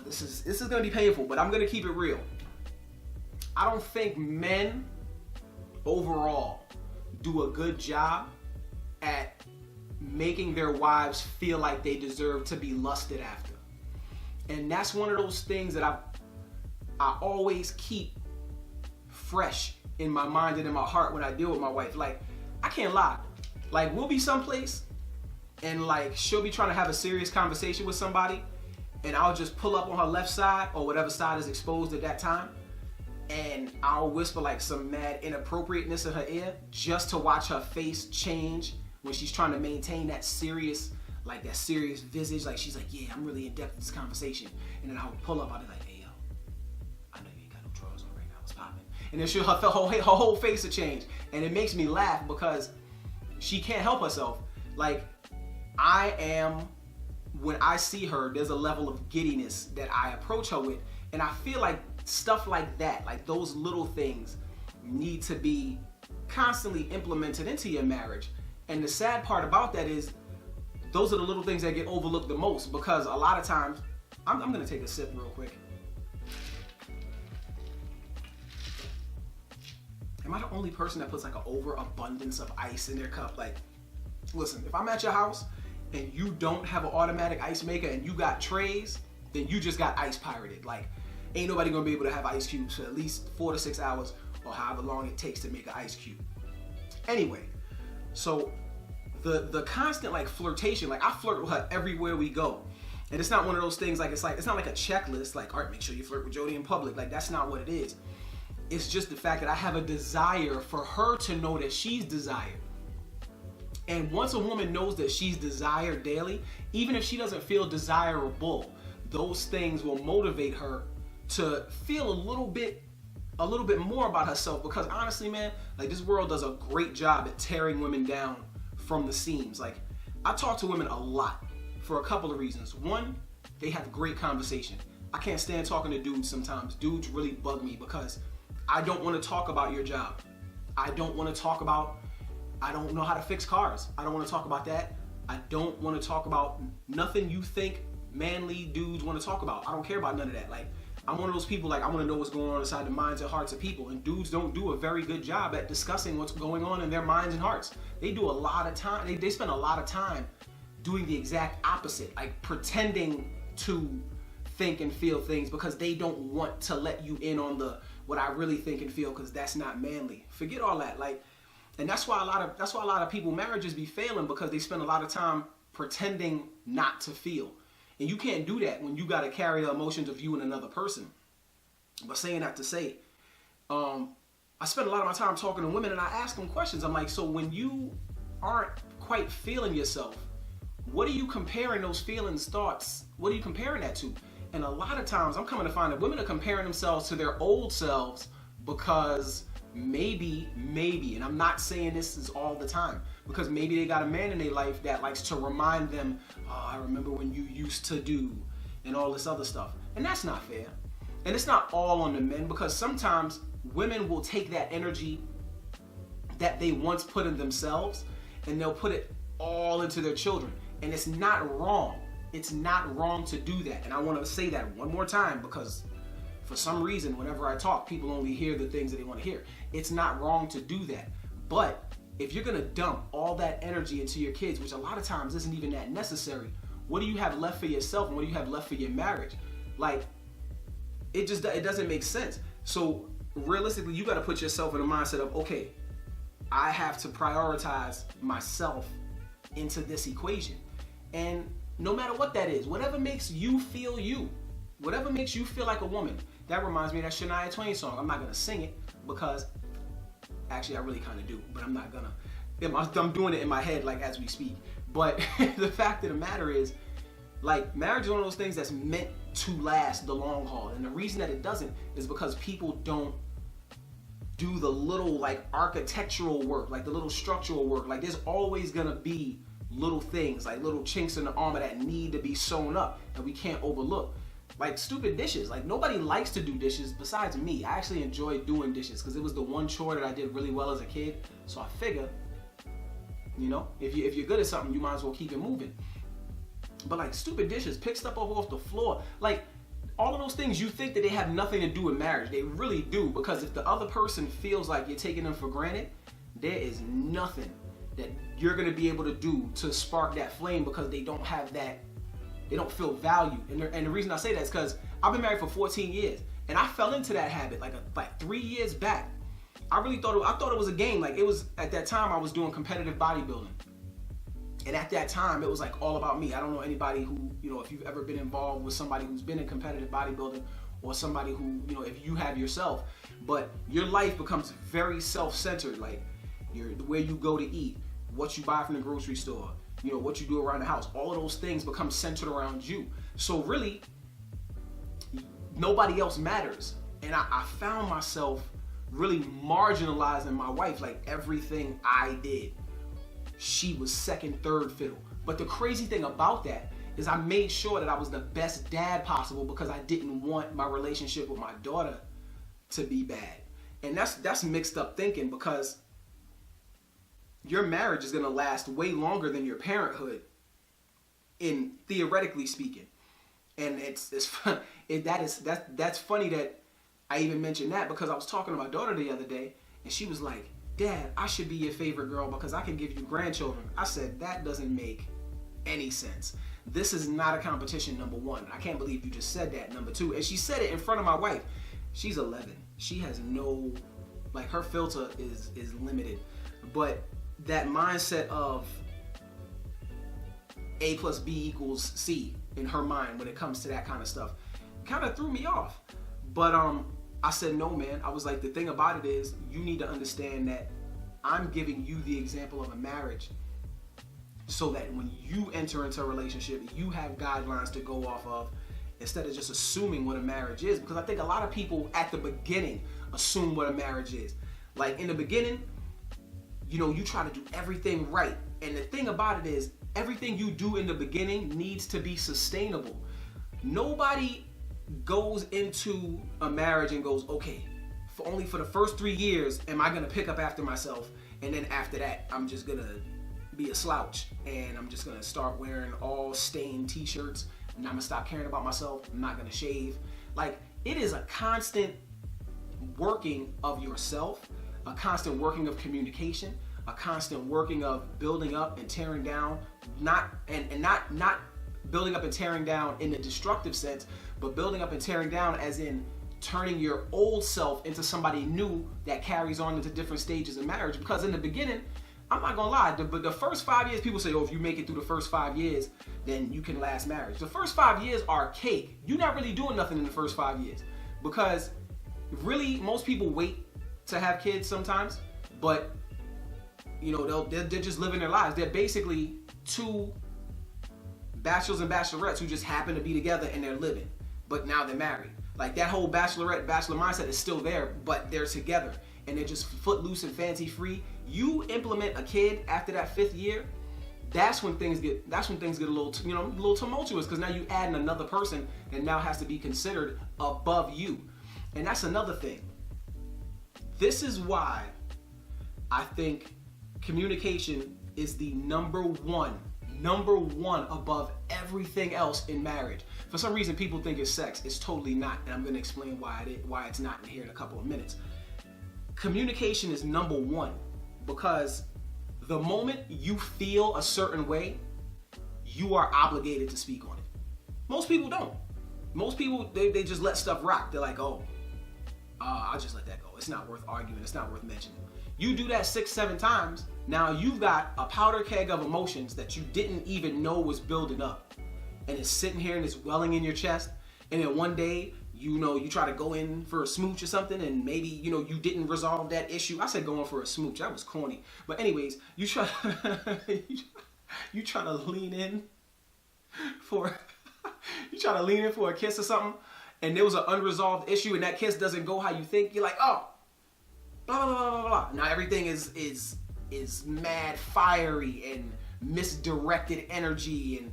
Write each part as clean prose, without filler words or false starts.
this is gonna be painful, but I'm gonna keep it real. I don't think men overall do a good job at making their wives feel like they deserve to be lusted after. And that's one of those things that I always keep fresh in my mind and in my heart when I deal with my wife. Like, I can't lie. Like, we'll be someplace and like she'll be trying to have a serious conversation with somebody, and I'll just pull up on her left side or whatever side is exposed at that time, and I'll whisper like some mad inappropriateness in her ear just to watch her face change when she's trying to maintain that serious visage. Like, she's like, yeah, I'm really in depth in this conversation. And then I'll pull up, I'll be like, hey, yo, I know you ain't got no drawers on right now, what's popping? And then her whole face will change. And it makes me laugh because she can't help herself. Like, when I see her, there's a level of giddiness that I approach her with. And I feel like stuff like that, like those little things, need to be constantly implemented into your marriage. And the sad part about that is, those are the little things that get overlooked the most, because a lot of times, I'm gonna take a sip real quick. Am I the only person that puts like an overabundance of ice in their cup? Like, listen, if I'm at your house and you don't have an automatic ice maker and you got trays, then you just got ice pirated. Like, ain't nobody gonna be able to have ice cubes for at least 4 to 6 hours or however long it takes to make an ice cube. Anyway, so the constant like flirtation, like I flirt with her everywhere we go. And it's not one of those things like it's not like a checklist, like, all right, make sure you flirt with Jody in public. Like, that's not what it is. It's just the fact that I have a desire for her to know that she's desired. And once a woman knows that she's desired daily, even if she doesn't feel desirable, those things will motivate her to feel a little bit more about herself. Because honestly, man, like, this world does a great job at tearing women down from the seams. Like, I talk to women a lot for a couple of reasons. One, they have great conversation. I can't stand talking to dudes sometimes. Dudes really bug me because I don't want to talk about your job. I don't want to talk about, I don't know how to fix cars. I don't want to talk about that. I don't want to talk about nothing you think manly dudes want to talk about. I don't care about none of that. Like, I'm one of those people, like, I want to know what's going on inside the minds and hearts of people. And dudes don't do a very good job at discussing what's going on in their minds and hearts. They do a lot of time, they spend a lot of time doing the exact opposite, like pretending to think and feel things because they don't want to let you in on what I really think and feel, because that's not manly. Forget all that. Like, and that's why a lot of people marriages be failing, because they spend a lot of time pretending not to feel. And you can't do that when you got to carry the emotions of you and another person. But saying that to say, I spend a lot of my time talking to women and I ask them questions. I'm like, so when you aren't quite feeling yourself, what are you comparing those feelings, thoughts, what are you comparing that to? And a lot of times I'm coming to find that women are comparing themselves to their old selves because maybe, and I'm not saying this is all the time, because maybe they got a man in their life that likes to remind them, oh, I remember when you used to do, and all this other stuff. And that's not fair. And it's not all on the men, because sometimes women will take that energy that they once put in themselves and they'll put it all into their children. And it's not wrong. It's not wrong to do that. And I want to say that one more time, because for some reason, whenever I talk, people only hear the things that they want to hear. It's not wrong to do that. But if you're going to dump all that energy into your kids, which a lot of times isn't even that necessary, what do you have left for yourself and what do you have left for your marriage? Like, it doesn't make sense. So realistically, you got to put yourself in a mindset of, okay, I have to prioritize myself into this equation. And no matter what that is, whatever makes you feel you, whatever makes you feel like a woman. That reminds me of that Shania Twain song. I'm not going to sing it because, actually I really kind of do, but I'm not going to. I'm doing it in my head like as we speak. But the fact of the matter is, like, marriage is one of those things that's meant to last the long haul. And the reason that it doesn't is because people don't do the little like architectural work, like the little structural work. Like, there's always going to be little things, like little chinks in the armor that need to be sewn up and we can't overlook. Like stupid dishes. Like, nobody likes to do dishes besides me. I actually enjoy doing dishes because it was the one chore that I did really well as a kid. So I figure, you know, if you're good at something, you might as well keep it moving. But like stupid dishes, pick stuff up off the floor. Like, All of those things, you think that they have nothing to do with marriage. They really do, because if the other person feels like you're taking them for granted, there is nothing that you're going to be able to do to spark that flame, because they don't have that, they don't feel valued. And the reason I say that is because I've been married for 14 years, and I fell into that habit like 3 years back. I thought it was a game. Like, it was, at that time I was doing competitive bodybuilding. And at that time, it was like all about me. I don't know anybody who, if you've ever been involved with somebody who's been in competitive bodybuilding, or somebody who, if you have yourself, but your life becomes very self-centered. Like, where you go to eat, what you buy from the grocery store, what you do around the house, all of those things become centered around you. So really, nobody else matters. And I found myself really marginalizing my wife. Like, everything I did, she was second, third fiddle. But the crazy thing about that is I made sure that I was the best dad possible, because I didn't want my relationship with my daughter to be bad. And that's mixed up thinking, because your marriage is going to last way longer than your parenthood, in theoretically speaking. And that's funny that I even mentioned that, because I was talking to my daughter the other day, and she was like, "Dad, I should be your favorite girl because I can give you grandchildren." I said, that doesn't make any sense. This is not a competition, number one. I can't believe you just said that, number two. And she said it in front of my wife. She's 11. She has no, like, her filter is limited. But that mindset of A plus B equals C in her mind when it comes to that kind of stuff kind of threw me off. But I said, no, man. I was like, the thing about it is, you need to understand that I'm giving you the example of a marriage, so that when you enter into a relationship, you have guidelines to go off of, instead of just assuming what a marriage is. Because I think a lot of people at the beginning assume what a marriage is. Like, in the beginning, you try to do everything right. And the thing about it is, everything you do in the beginning needs to be sustainable. Nobody goes into a marriage and goes, okay, only for the first 3 years am I going to pick up after myself, and then after that I'm just going to be a slouch, and I'm just going to start wearing all stained t-shirts, and I'm going to stop caring about myself. I'm not going to shave. Like, it is a constant working of yourself, a constant working of communication, a constant working of building up and tearing down, not building up and tearing down in the destructive sense, but building up and tearing down as in turning your old self into somebody new that carries on into different stages of marriage. Because in the beginning, I'm not gonna lie, but the first 5 years, people say, oh, if you make it through the first 5 years, then you can last marriage. The first 5 years are cake. You're not really doing nothing in the first 5 years, because really most people wait to have kids sometimes, but they're just living their lives. They're basically two bachelors and bachelorettes who just happen to be together and they're living, but now they're married. Like, that whole bachelor mindset is still there, but they're together and they're just footloose and fancy free. You implement a kid after that 5th year, that's when things get a little tumultuous, because now you add in another person that now has to be considered above you. And that's another thing. This is why I think communication is the number one above everything else in marriage. For some reason, people think it's sex. It's totally not, and I'm going to explain why it's not in here in a couple of minutes. Communication is number one, because the moment you feel a certain way, you are obligated to speak on it. Most people don't. Most people, they just let stuff rock. They're like, I'll just let that go. It's not worth arguing. It's not worth mentioning. You do that 6-7 times, now you've got a powder keg of emotions that you didn't even know was building up. And it's sitting here and it's welling in your chest. And then one day, you try to go in for a smooch or something, and maybe, you didn't resolve that issue. I said going for a smooch. That was corny. But anyways, you try to lean in for a kiss or something, and there was an unresolved issue, and that kiss doesn't go how you think. You're like, oh, blah, blah, blah, blah, blah. Now everything is mad fiery and misdirected energy, and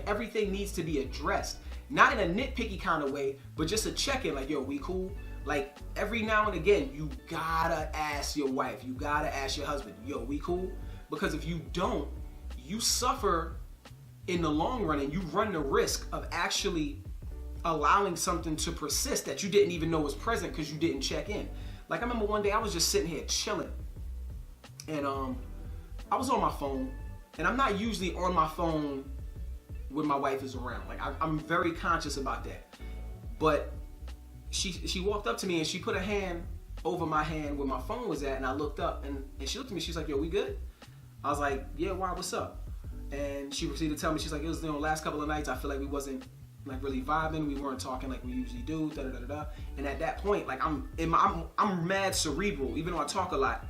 everything needs to be addressed. Not in a nitpicky kind of way, but just a check-in, like, yo, we cool? Like, every now and again, you gotta ask your wife, you gotta ask your husband, yo, we cool? Because if you don't, you suffer in the long run, and you run the risk of actually allowing something to persist that you didn't even know was present because you didn't check in. Like, I remember one day I was just sitting here chilling, and I was on my phone, and I'm not usually on my phone when my wife is around. Like, I'm very conscious about that. But she walked up to me and she put a hand over my hand where my phone was at, and I looked up, and she looked at me. She's like, "Yo, we good?" I was like, "Yeah, why? What's up?" And she proceeded to tell me, she's like, "It was, last couple of nights I feel like we wasn't like really vibing. We weren't talking like we usually do." Da da da da. And at that point, like I'm mad cerebral. Even though I talk a lot,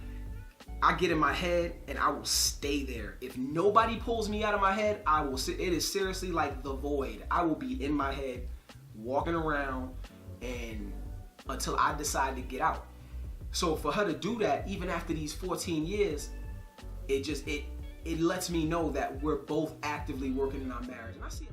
I get in my head and I will stay there. If nobody pulls me out of my head, I will sit. It is seriously like the void. I will be in my head, walking around, and until I decide to get out. So for her to do that, even after these 14 years, it lets me know that we're both actively working in our marriage. And I see it.